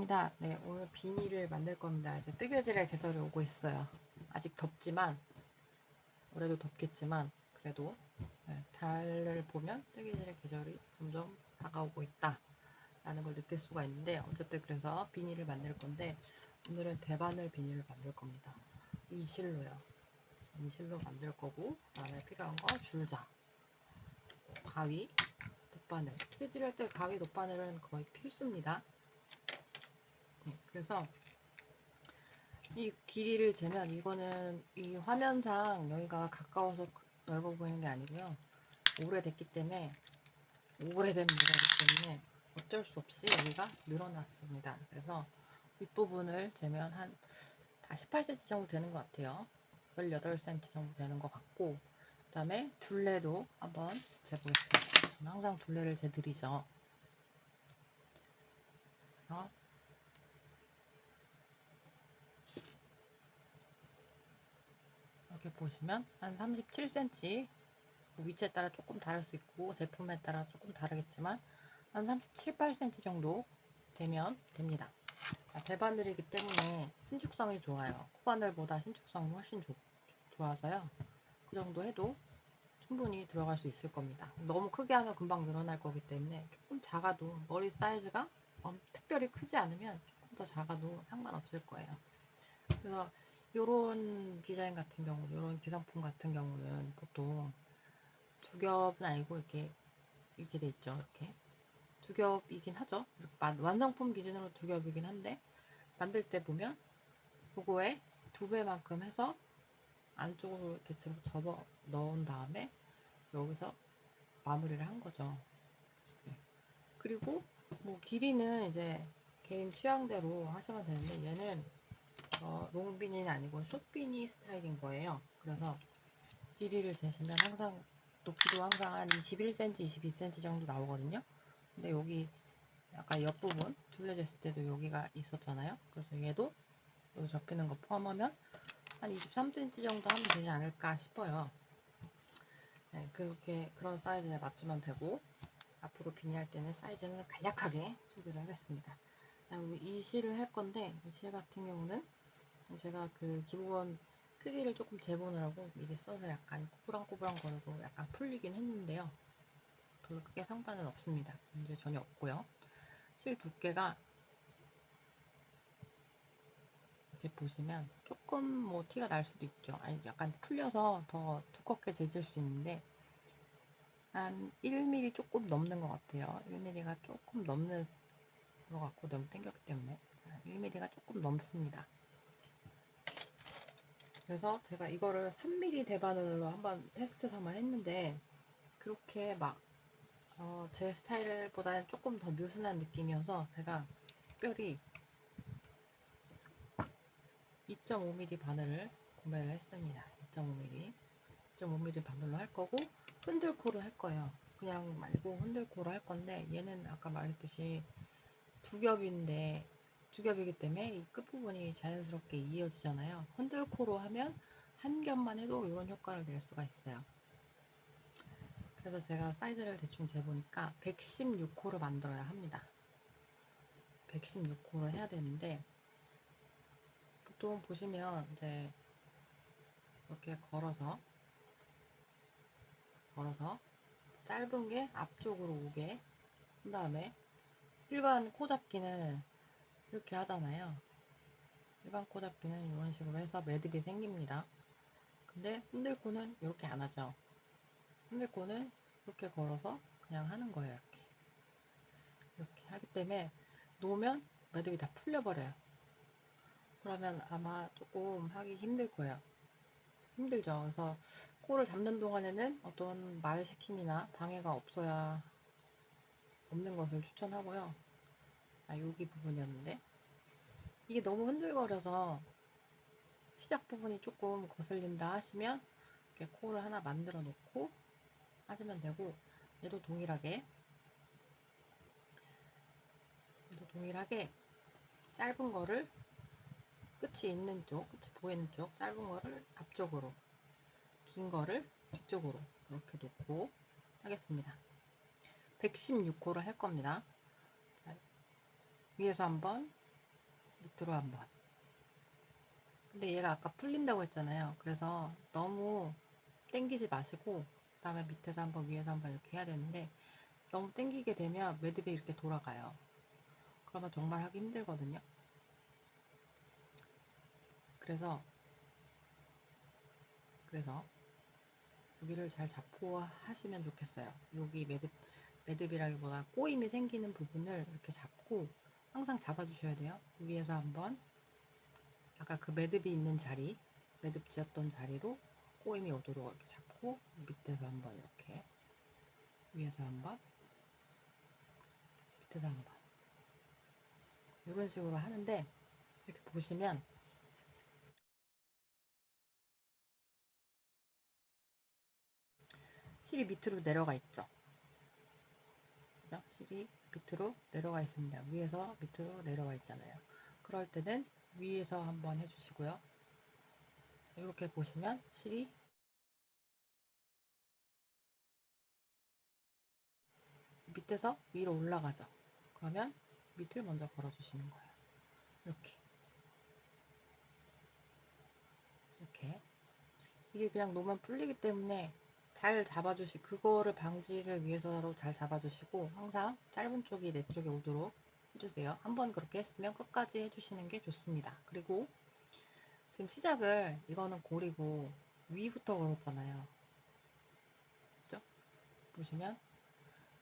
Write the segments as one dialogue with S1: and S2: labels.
S1: 반갑습니다. 네, 오늘 비닐을 만들 겁니다. 이제 뜨개질의 계절이 오고 있어요. 아직 덥지만, 올해도 덥겠지만, 그래도 달을 보면 뜨개질의 계절이 점점 다가오고 있다 라는 걸 느낄 수가 있는데, 어쨌든 그래서 비닐을 만들 건데, 오늘은 대바늘 비닐을 만들 겁니다. 이 실로요. 이 실로 만들 거고, 그 다음에 필요한 거 줄자, 가위, 돗바늘. 뜨개질할 때 가위, 돗바늘은 거의 필수입니다. 네, 그래서 이 길이를 재면 이거는 이 화면상 여기가 가까워서 넓어 보이는 게 아니고요. 오래됐기 때문에 오래된 모자이기 때문에 어쩔 수 없이 여기가 늘어났습니다. 그래서 윗부분을 재면 한 18cm 정도 되는 것 같아요. 18cm 정도 되는 것 같고, 그 다음에 둘레도 한번 재보겠습니다. 저는 항상 둘레를 재드리죠. 그래서 이렇게 보시면 한 37cm, 위치에 따라 조금 다를 수 있고 제품에 따라 조금 다르겠지만 한 37, 8cm 정도 되면 됩니다. 대바늘이기 때문에 신축성이 좋아요. 코바늘보다 신축성이 훨씬 좋아서요. 그 정도 해도 충분히 들어갈 수 있을 겁니다. 너무 크게 하면 금방 늘어날 거기 때문에 조금 작아도, 머리 사이즈가 특별히 크지 않으면 조금 더 작아도 상관없을 거예요. 그래서 이런 디자인 같은 경우, 이런 기성품 같은 경우는 보통 두 겹은 아니고 이렇게 돼 있죠. 이렇게 두 겹이긴 하죠. 완성품 기준으로 두 겹이긴 한데, 만들 때 보면 요거에 두 배만큼 해서 안쪽으로 이렇게 접어 넣은 다음에 여기서 마무리를 한 거죠. 네. 그리고 뭐 길이는 이제 개인 취향대로 하시면 되는데, 얘는 롱비니는 아니고 숏비니 스타일인 거예요. 그래서 길이를 재시면 항상, 높이도 항상 한 21cm, 22cm 정도 나오거든요. 근데 여기 아까 옆부분 둘레 쟀을 때도 여기가 있었잖아요. 그래서 얘도 여기 접히는 거 포함하면 한 23cm 정도 하면 되지 않을까 싶어요. 네, 그런 사이즈에 맞추면 되고, 앞으로 비니할 때는 사이즈는 간략하게 소개를 하겠습니다. 이 실을 할 건데, 이 실 같은 경우는 제가 그 기본 크기를 조금 재보느라고 미리 써서 약간 꼬부랑꼬부랑 거리고 약간 풀리긴 했는데요. 별로 크게 상관은 없습니다. 문제 전혀 없고요. 실 두께가 이렇게 보시면 조금 뭐 티가 날 수도 있죠. 아니, 약간 풀려서 더 두껍게 재질 수 있는데, 한 1mm 조금 넘는 것 같아요. 1mm가 조금 넘는 것 같고, 너무 당겼기 때문에 1mm가 조금 넘습니다. 그래서 제가 이거를 3mm 대바늘로 한번 테스트 삼아 했는데, 그렇게 막 제 스타일보다는 조금 더 느슨한 느낌이어서 제가 특별히 2.5mm 바늘을 구매를 했습니다. 2.5mm 2.5mm 바늘로 할 거고, 흔들코를 할 거예요. 그냥 말고 흔들코를 할 건데, 얘는 아까 말했듯이 두 겹인데, 두 겹이기 때문에 이 끝부분이 자연스럽게 이어지잖아요. 흔들코로 하면 한 겹만 해도 이런 효과를 낼 수가 있어요. 그래서 제가 사이즈를 대충 재보니까 116호를 만들어야 합니다. 116호를 해야 되는데, 보통 보시면 이제 이렇게 걸어서 짧은 게 앞쪽으로 오게 한 다음에, 일반 코잡기는 이렇게 하잖아요. 일반 코잡기는 이런 식으로 해서 매듭이 생깁니다. 근데 흔들코는 이렇게 안 하죠. 흔들코는 이렇게 걸어서 그냥 하는 거예요. 이렇게 하기 때문에 놓으면 매듭이 다 풀려버려요. 그러면 아마 조금 하기 힘들 거예요. 힘들죠. 그래서 코를 잡는 동안에는 어떤 말 시킴이나 방해가 없는 것을 추천하고요. 여기 부분이었는데, 이게 너무 흔들거려서 시작 부분이 조금 거슬린다 하시면 이렇게 코를 하나 만들어 놓고 하시면 되고, 얘도 동일하게 짧은 거를 끝이 있는 쪽, 끝이 보이는 쪽 짧은 거를 앞쪽으로, 긴 거를 뒤쪽으로 이렇게 놓고 하겠습니다. 116호를 할 겁니다. 자, 위에서 한번, 밑으로 한번. 근데 얘가 아까 풀린다고 했잖아요. 그래서 너무 당기지 마시고 그 다음에 밑에서 한번 위에서 한번 이렇게 해야 되는데 너무 당기게 되면 매듭이 이렇게 돌아가요. 그러면 정말 하기 힘들거든요. 그래서 여기를 잘 잡고 하시면 좋겠어요. 여기 매듭이라기보다 꼬임이 생기는 부분을 이렇게 잡고 항상 잡아주셔야 돼요. 위에서 한번 아까 그 매듭이 있는 자리, 매듭 지었던 자리로 꼬임이 오도록 이렇게 잡고 밑에서 한번 이렇게 위에서 한번 밑에서 한번 이런 식으로 하는데 이렇게 보시면 실이 밑으로 내려가 있죠. 그죠? 실이 밑으로 내려가 있습니다. 위에서 밑으로 내려가 있잖아요. 그럴 때는 위에서 한번 해주시고요. 이렇게 보시면 실이 밑에서 위로 올라가죠. 그러면 밑을 먼저 걸어주시는 거예요. 이렇게 이게 그냥 놓으면 풀리기 때문에 잘 그거를 방지를 위해서라도 잘 잡아주시고 항상 짧은 쪽이 내 쪽에 오도록 해주세요. 한번 그렇게 했으면 끝까지 해주시는 게 좋습니다. 그리고 지금 시작을 이거는 고리고 위부터 걸었잖아요. 그죠? 보시면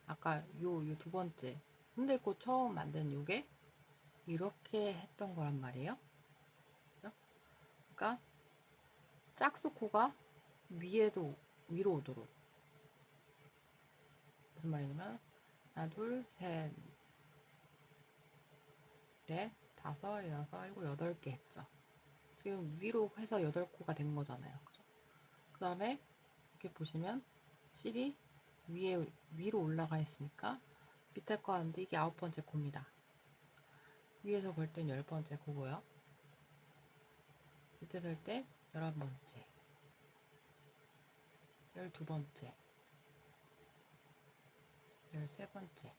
S1: 아까 요 두 번째 흔들고 처음 만든 요게 이렇게 했던 거란 말이에요. 그죠? 그러니까 짝수코가 위로 오도록 무슨 말이냐면 하나 둘셋 넷 다섯 여섯 일곱 여덟 개 했죠. 지금 위로 해서 8코가 된 거잖아요. 그죠? 그 다음에 이렇게 보시면 실이 위로 올라가 있으니까 밑에 거 하는데 이게 9번째 코입니다. 위에서 볼 땐 10번째 코고요. 밑에서 할 때 11번째, 12번째, 13번째,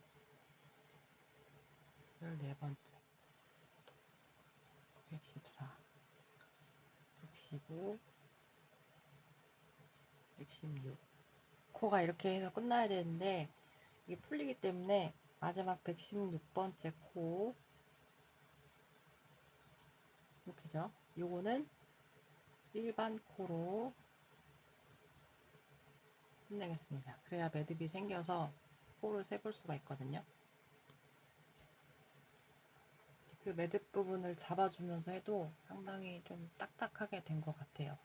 S1: 14번째, 114, 115, 116. 코가 이렇게 해서 끝나야 되는데 이게 풀리기 때문에 마지막 116번째 코 이렇게죠. 요거는 일반 코로 끝내겠습니다. 그래야 매듭이 생겨서 코를 세볼 수가 있거든요. 그 매듭 부분을 잡아주면서 해도 상당히 좀 딱딱하게 된 것 같아요.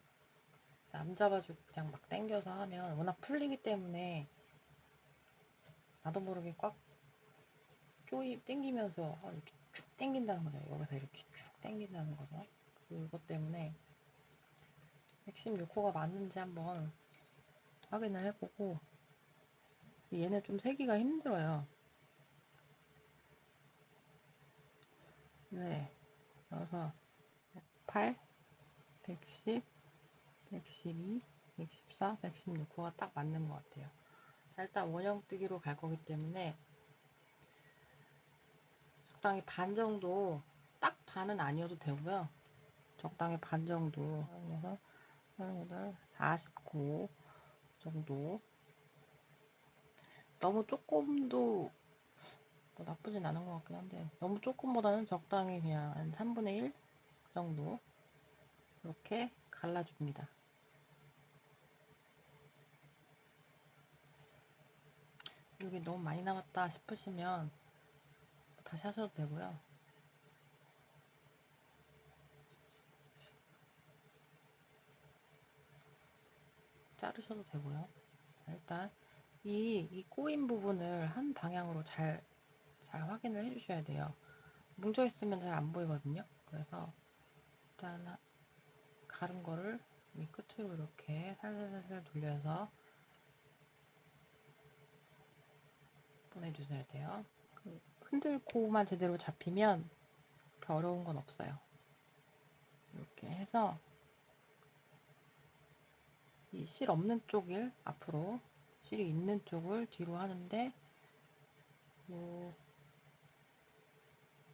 S1: 안 잡아주고 그냥 막 당겨서 하면 워낙 풀리기 때문에 나도 모르게 꽉 당기면서 이렇게 쭉 당긴다는 거죠. 여기서 이렇게 쭉 당긴다는 거죠. 그것 때문에 116호가 맞는지 한번 확인을 해보고 얘는 좀 세기가 힘들어요. 네, 그래서 108, 110, 112, 114, 116호가 딱 맞는 것 같아요. 일단 원형뜨기로 갈 거기 때문에 적당히 반 정도, 딱 반은 아니어도 되고요. 적당히 반 정도, 38, 49 정도. 너무 조금도 뭐 나쁘진 않은 것 같긴 한데 너무 조금보다는 적당히 그냥 한 3분의 1 정도 이렇게 갈라줍니다. 여기 너무 많이 남았다 싶으시면 다시 하셔도 되고요. 자르셔도 되고요. 자, 일단 이 꼬인 부분을 한 방향으로 잘 확인을 해주셔야 돼요. 뭉쳐 있으면 잘 안 보이거든요. 그래서 일단 가른 거를 이 끝으로 이렇게 살살살살 돌려서 보내주셔야 돼요. 그 흔들고만 제대로 잡히면 그렇게 어려운 건 없어요. 이렇게 해서 이 실 없는 쪽을 앞으로, 실이 있는 쪽을 뒤로 하는데 뭐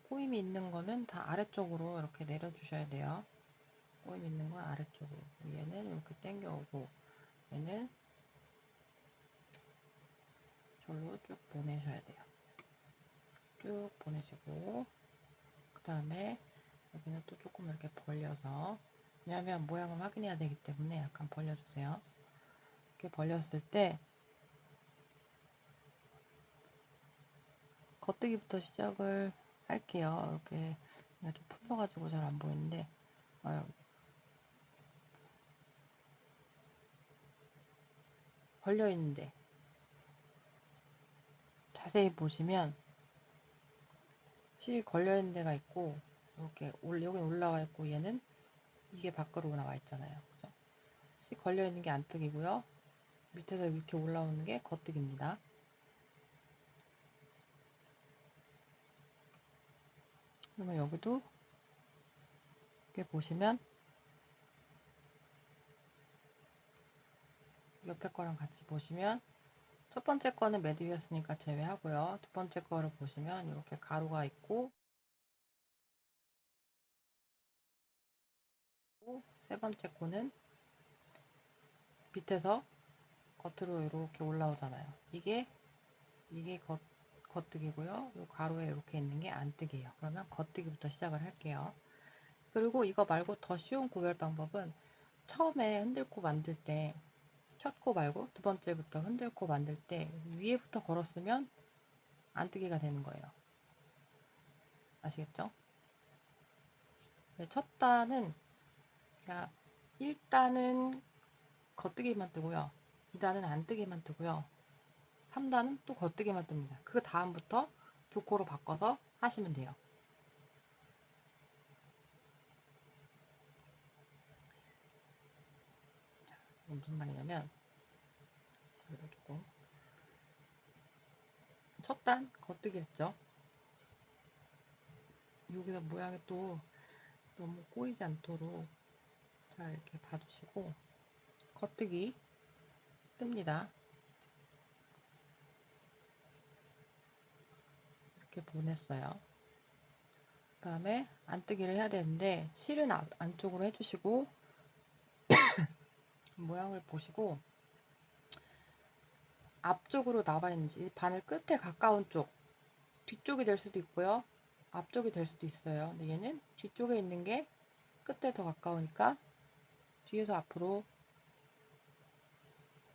S1: 꼬임이 있는 거는 다 아래쪽으로 이렇게 내려주셔야 돼요. 꼬임 있는 건 아래쪽으로. 얘는 이렇게 당겨오고, 얘는 절로 쭉 보내셔야 돼요. 쭉 보내시고, 그 다음에 여기는 또 조금 이렇게 벌려서, 왜냐하면 모양을 확인해야 되기 때문에 약간 벌려주세요. 이렇게 벌렸을 때 겉뜨기부터 시작을 할게요. 이렇게 좀 풀려가지고 잘 안 보이는데, 걸려 있는데 자세히 보시면 실이 걸려 있는 데가 있고, 이렇게 여기 올라와 있고, 얘는 이게 밖으로 나와 있잖아요. 그죠? 실 걸려 있는 게 안뜨기고요. 밑에서 이렇게 올라오는 게 겉뜨기입니다. 그러면 여기도 이렇게 보시면 옆에 거랑 같이 보시면 첫 번째 거는 매듭이었으니까 제외하고요. 두 번째 거를 보시면 이렇게 가루가 있고, 세 번째 거는 밑에서 겉으로 이렇게 올라오잖아요. 이게 겉뜨기고요. 이 가루에 이렇게 있는 게 안뜨기예요. 그러면 겉뜨기부터 시작을 할게요. 그리고 이거 말고 더 쉬운 구별 방법은 처음에 흔들코 만들 때 첫 코 말고 두 번째부터 흔들코 만들 때 위에부터 걸었으면 안뜨기가 되는 거예요. 아시겠죠? 첫 단은 그냥 1단은 겉뜨기만 뜨고요. 2단은 안뜨기만 뜨고요. 3단은 또 겉뜨기만 뜹니다. 그 다음부터 두 코로 바꿔서 하시면 돼요. 무슨 말이냐면 그래도 조금 첫 단 겉뜨기 했죠. 여기서 모양이 또 너무 꼬이지 않도록 잘 이렇게 봐주시고 겉뜨기 뜹니다. 이렇게 보냈어요. 그 다음에 안뜨기를 해야 되는데 실은 안쪽으로 해주시고 모양을 보시고 앞쪽으로 나와 있는지 바늘 끝에 가까운 쪽 뒤쪽이 될 수도 있고요. 앞쪽이 될 수도 있어요. 근데 얘는 뒤쪽에 있는 게 끝에 더 가까우니까 뒤에서 앞으로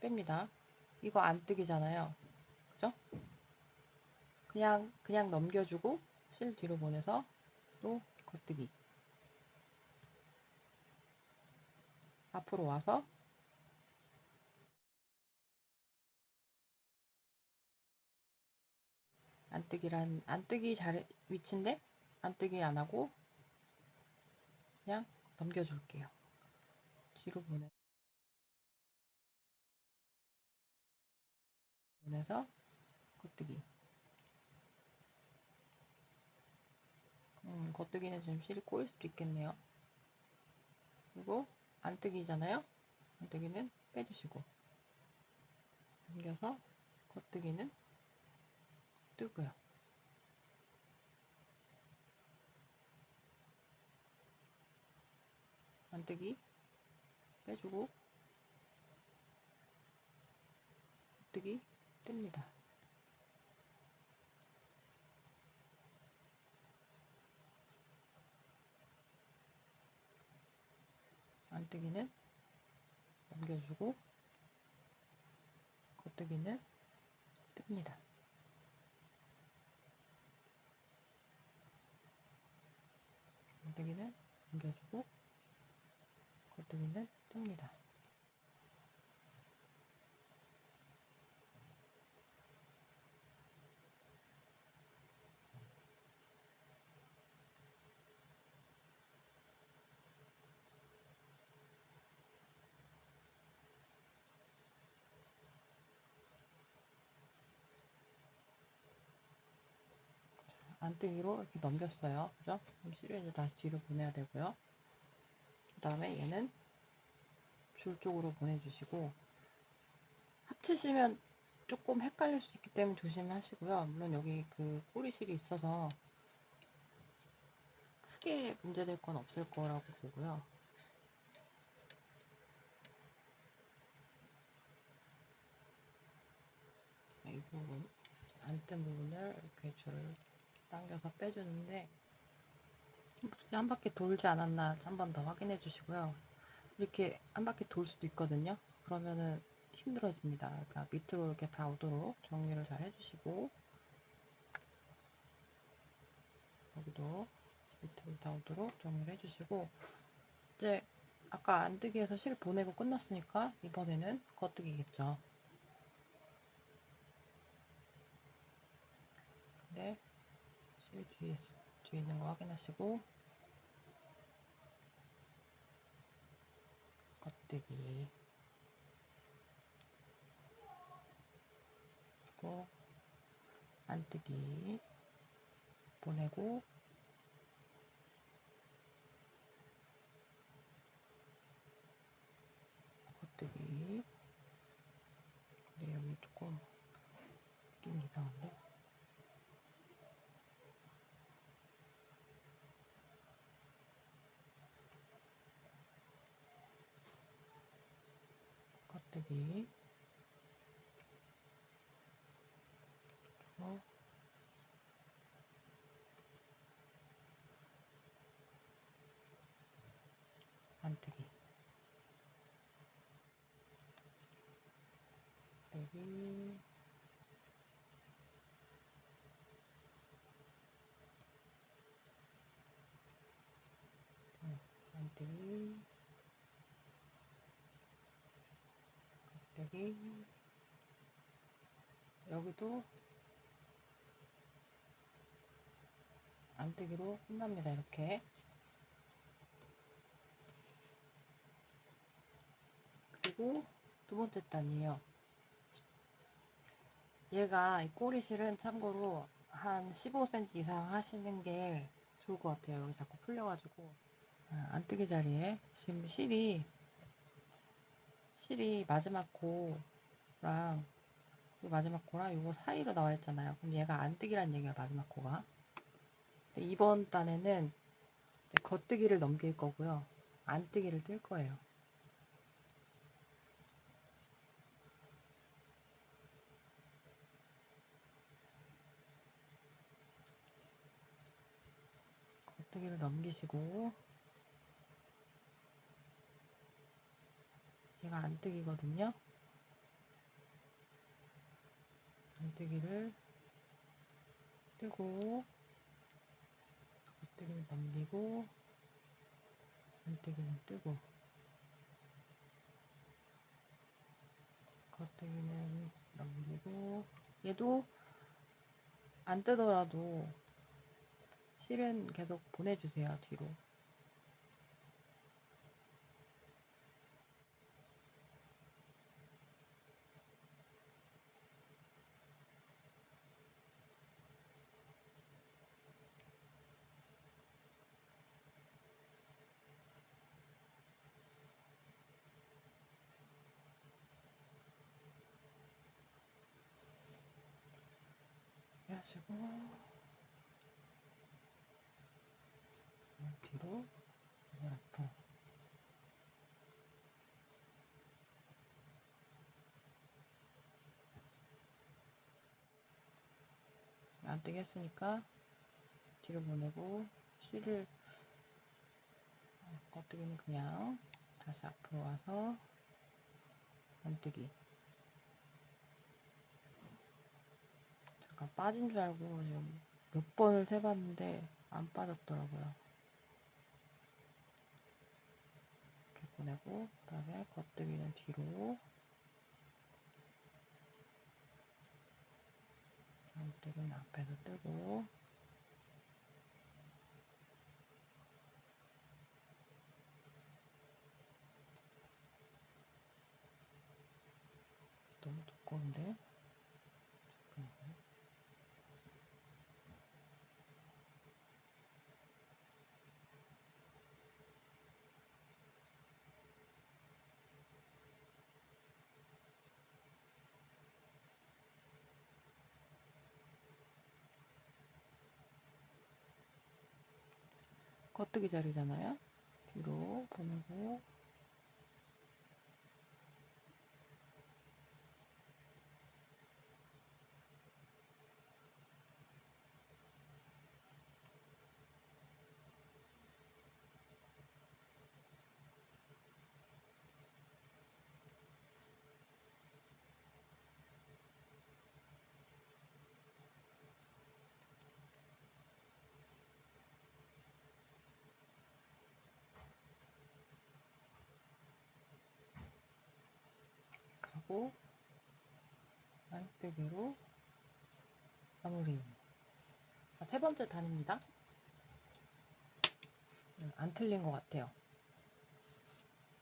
S1: 뺍니다. 이거 안뜨기잖아요. 그죠? 그냥 넘겨주고 실 뒤로 보내서 또 겉뜨기. 앞으로 와서 안뜨기 위치인데 안뜨기 안 하고 그냥 넘겨줄게요. 뒤로 보내서 겉뜨기. 겉뜨기는 좀 실이 꼬일 수도 있겠네요. 그리고 안뜨기잖아요. 안뜨기는 빼주시고 넘겨서 겉뜨기는 뜨고요. 안뜨기 빼주고 겉뜨기 뜹니다. 안뜨기는 넘겨주고 겉뜨기는 뜹니다. 안뜨기는 넘겨주고 겉뜨기는 뜹니다. 안뜨기로 이렇게 넘겼어요. 그죠? 그럼 실을 이제 다시 뒤로 보내야 되고요. 그 다음에 얘는 줄 쪽으로 보내주시고 합치시면 조금 헷갈릴 수 있기 때문에 조심하시고요. 물론 여기 그 꼬리실이 있어서 크게 문제될 건 없을 거라고 보고요. 이 부분, 안 뜬 부분을 이렇게 줄을 당겨서 빼주는데 한 바퀴 돌지 않았나 한 번 더 확인해 주시고요. 이렇게 한 바퀴 돌 수도 있거든요. 그러면은 힘들어집니다. 그러니까 밑으로 이렇게 다 오도록 정리를 잘 해주시고, 여기도 밑으로 다 오도록 정리를 해주시고, 이제 아까 안뜨기에서 실 보내고 끝났으니까 이번에는 겉뜨기겠죠. 근데 실 뒤에 있는 거 확인하시고, 겉뜨기 그리고 안뜨기 보내고, 겉뜨기. 근데 여기 조금 느낌이 이상한데? 겉뜨기 그리고 안뜨기 여기 안뜨기 겉뜨기 여기도 안뜨기로 끝납니다. 이렇게. 그리고 두 번째 단이에요. 얘가 이 꼬리실은 참고로 한 15cm 이상 하시는 게 좋을 것 같아요. 여기 자꾸 풀려가지고 안뜨기 자리에 지금 실이 마지막 코랑 이 마지막 코랑 이거 사이로 나와 있잖아요. 그럼 얘가 안뜨기란 얘기야, 마지막 코가. 이번 단에는 겉뜨기를 넘길 거고요. 안뜨기를 뜰 거예요. 겉뜨기를 넘기시고, 얘가 안뜨기거든요. 안뜨기를 뜨고, 겉뜨기를 넘기고, 안뜨기는 뜨고, 겉뜨기는 넘기고, 얘도 안 뜨더라도 실은 계속 보내주세요, 뒤로. 이렇게 하시고, 뒤로, 앞으로. 안 뜨게 했으니까 뒤로 보내고, 실을 겉뜨기는 그냥 다시 앞으로 와서 안뜨기. 잠깐 빠진 줄 알고 지금 몇 번을 세봤는데 안 빠졌더라고요. 이렇게 보내고, 그 다음에 겉뜨기는 뒤로, 안뜨기는 앞에서 뜨고, 너무 두꺼운데? 잠깐만요. 겉뜨기 자리잖아요. 뒤로 보내고 가고 안뜨기로 마무리. 세 번째 단입니다. 안 틀린 것 같아요.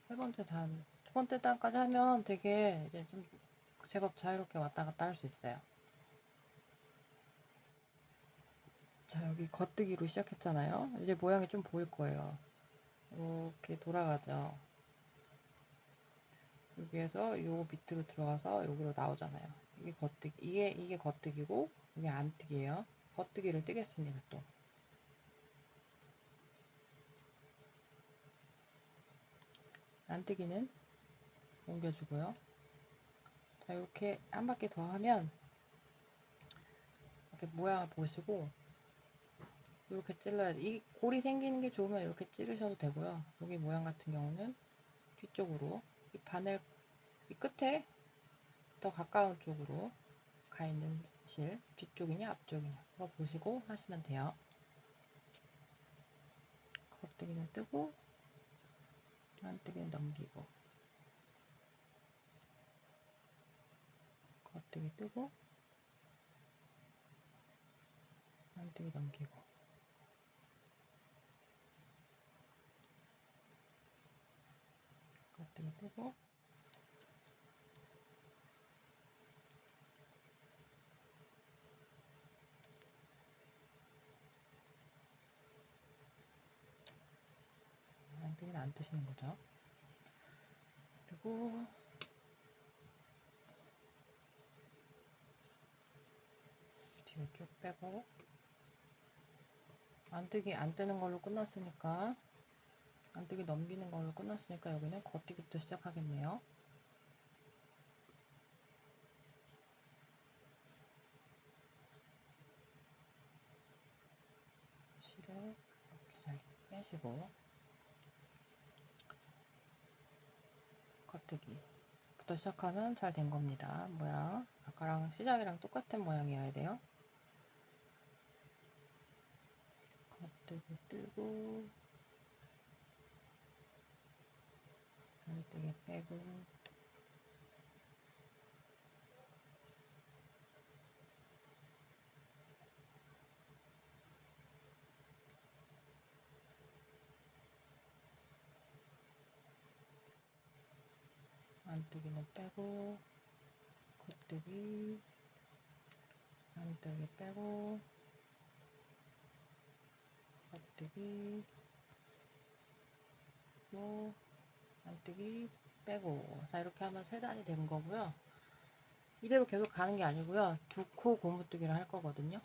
S1: 세 번째 단, 두 번째 단까지 하면 되게 이제 좀 제법 자유롭게 왔다 갔다 할 수 있어요. 자, 여기 겉뜨기로 시작했잖아요. 이제 모양이 좀 보일 거예요. 이렇게 돌아가죠. 여기에서 요 밑으로 들어가서 여기로 나오잖아요. 이게 겉뜨기, 이게 겉뜨기고 이게 안뜨기예요. 겉뜨기를 뜨겠습니다. 또 안뜨기는 옮겨주고요. 자, 이렇게 한 바퀴 더 하면 이렇게 모양을 보시고 이렇게 찔러야 돼. 이 골이 생기는 게 좋으면 이렇게 찌르셔도 되고요. 여기 모양 같은 경우는 뒤쪽으로 이 바늘 이 끝에 더 가까운 쪽으로 가 있는 실 뒤쪽이냐 앞쪽이냐 그거 보시고 하시면 돼요. 겉뜨기는 뜨고 안뜨기는 넘기고 겉뜨기 뜨고 안뜨기 넘기고 겉뜨기 뜨고 안뜨기는 안 뜨시는 거죠. 그리고 뒤로 쭉 빼고 안뜨기 안 뜨는 걸로 끝났으니까 안뜨기 넘기는 걸로 끝났으니까 여기는 겉뜨기부터 시작하겠네요. 실을 이렇게 잘 빼시고 겉뜨기부터 시작하면 잘 된 겁니다. 모양 아까랑 시작이랑 똑같은 모양이어야 돼요. 겉뜨기 뜨고 겉뜨기 빼고 안뜨기는 빼고 겉뜨기 안뜨기 빼고 겉뜨기 또 안뜨기 빼고 자 이렇게 하면 세 단이 된 거고요. 이대로 계속 가는 게 아니고요. 두 코 고무뜨기를 할 거거든요.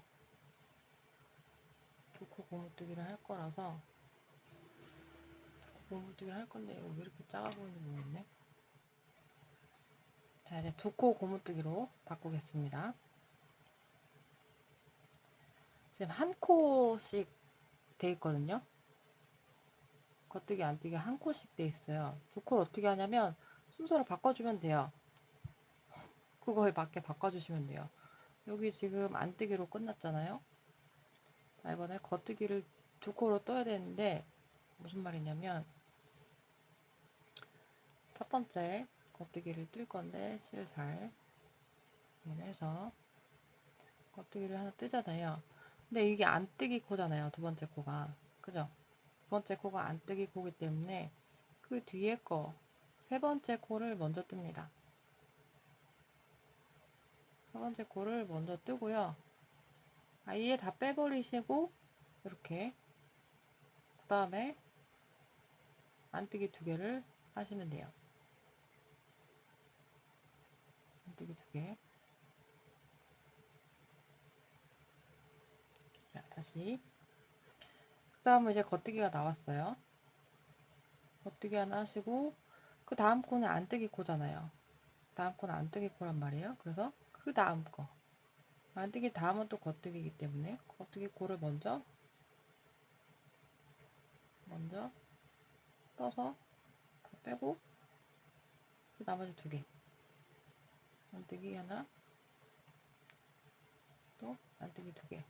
S1: 두 코 고무뜨기를 할 거라서 고무뜨기를 할 건데 왜 이렇게 작아 보이는지 모르겠네. 자 이제 두 코 고무뜨기로 바꾸겠습니다. 지금 한 코씩 돼 있거든요. 겉뜨기 안뜨기 한 코씩 돼 있어요. 두 코를 어떻게 하냐면 순서를 바꿔주면 돼요. 그거에 맞게 바꿔주시면 돼요. 여기 지금 안뜨기로 끝났잖아요. 자, 이번에 겉뜨기를 두 코로 떠야 되는데 무슨 말이냐면 첫 번째 겉뜨기를 뜰 건데 실 잘 해서 겉뜨기를 하나 뜨잖아요. 근데 이게 안뜨기 코잖아요. 두 번째 코가 그죠? 두 번째 코가 안뜨기 코기 때문에 그 뒤에 거 세 번째 코를 먼저 뜹니다. 세 번째 코를 먼저 뜨고요. 아예 다 빼버리시고 이렇게 그 다음에 안뜨기 두 개를 하시면 돼요. 안뜨기 두 개. 자, 다시 다음은 이제 겉뜨기가 나왔어요. 겉뜨기 하나 하시고, 그 다음 코는 안뜨기 코잖아요. 다음 코는 안뜨기 코란 말이에요. 그래서 그 다음 거. 안뜨기 다음은 또 겉뜨기이기 때문에 겉뜨기 코를 먼저 떠서 다 빼고, 그 나머지 두 개. 안뜨기 하나, 또 안뜨기 두 개.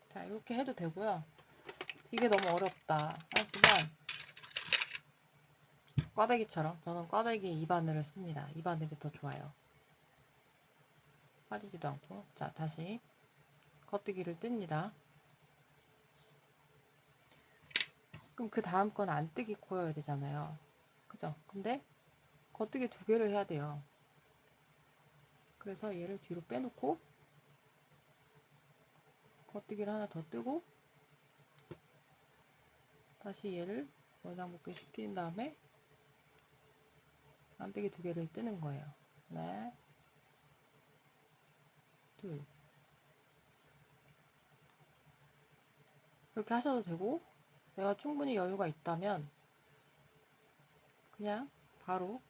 S1: 자, 이렇게 해도 되고요. 이게 너무 어렵다 하지만 꽈배기처럼 저는 꽈배기 2바늘을 씁니다. 2바늘이 더 좋아요. 빠지지도 않고. 자, 다시 겉뜨기를 뜹니다. 그럼 그 다음 건 안뜨기 코여야 되잖아요. 그죠? 근데 겉뜨기 두 개를 해야 돼요. 그래서 얘를 뒤로 빼놓고 겉뜨기를 하나 더 뜨고 다시 얘를 원상복귀 시킨 다음에 안뜨기 두 개를 뜨는 거예요. 하나, 둘. 이렇게 하셔도 되고, 내가 충분히 여유가 있다면 그냥 바로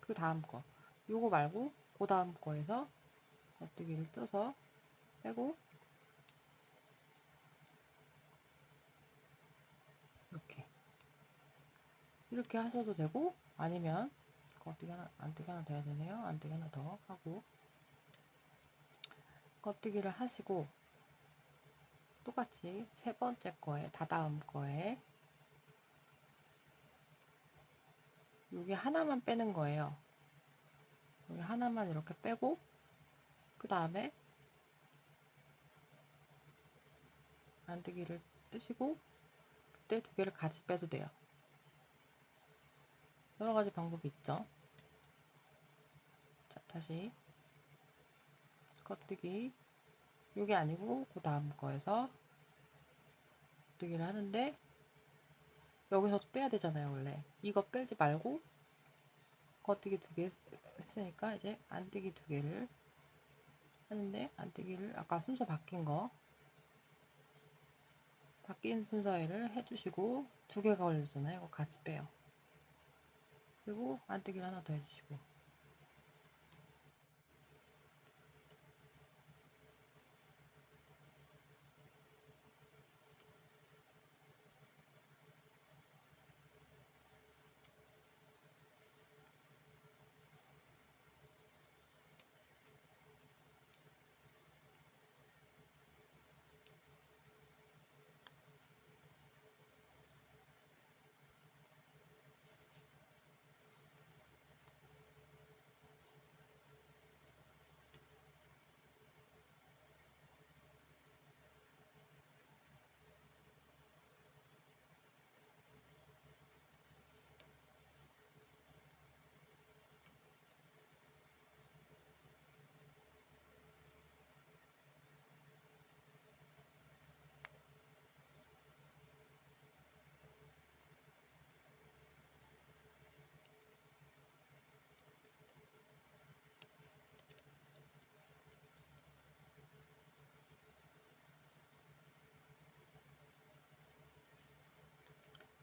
S1: 그 다음 거, 요거 말고 그 다음 거에서 겉뜨기를 떠서 빼고 이렇게 하셔도 되고, 아니면 겉뜨기 하나, 안뜨기 하나 더 해야 되네요. 안뜨기 하나 더 하고 겉뜨기를 하시고, 똑같이 세 번째 거에, 다다음 거에 여기 하나만 빼는 거예요. 여기 하나만 이렇게 빼고, 그 다음에 안뜨기를 뜨시고, 그때 두 개를 같이 빼도 돼요. 여러 가지 방법이 있죠. 자, 다시 겉뜨기, 요게 아니고 그 다음 거에서 겉뜨기를 하는데, 여기서도 빼야 되잖아요. 원래 이거 빼지 말고 겉뜨기 두 개 했으니까 이제 안뜨기 두 개를 하는데, 안뜨기를 아까 순서 바뀐 순서를 해주시고, 두 개가 걸리잖아요. 이거 같이 빼요. 그리고 안뜨기를 하나 더 해주시고.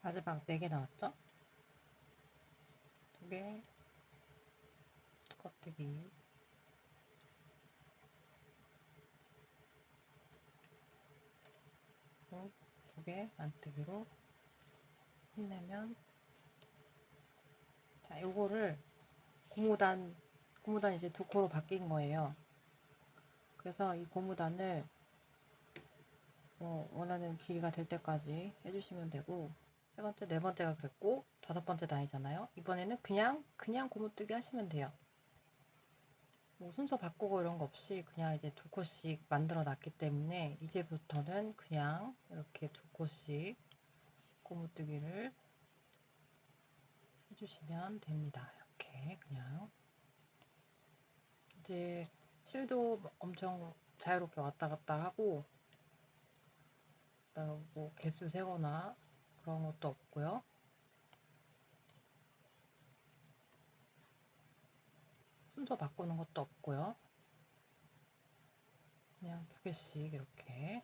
S1: 마지막 4개 나왔죠? 두 개 겉뜨기, 두 개 안뜨기로 끝내면, 자, 요거를 고무단 이제 두 코로 바뀐 거예요. 그래서 이 고무단을 원하는 길이가 될 때까지 해주시면 되고, 세 번째, 네 번째가 그랬고, 다섯 번째 단이잖아요. 이번에는 그냥 고무뜨기 하시면 돼요. 뭐 순서 바꾸고 이런 거 없이 그냥 이제 두 코씩 만들어 놨기 때문에, 이제부터는 그냥 이렇게 두 코씩 고무뜨기를 해주시면 됩니다. 이렇게 그냥 이제 실도 엄청 자유롭게 왔다 갔다 하고, 뭐 개수 세거나 그런 것도 없고요. 순서 바꾸는 것도 없고요. 그냥 2개씩 이렇게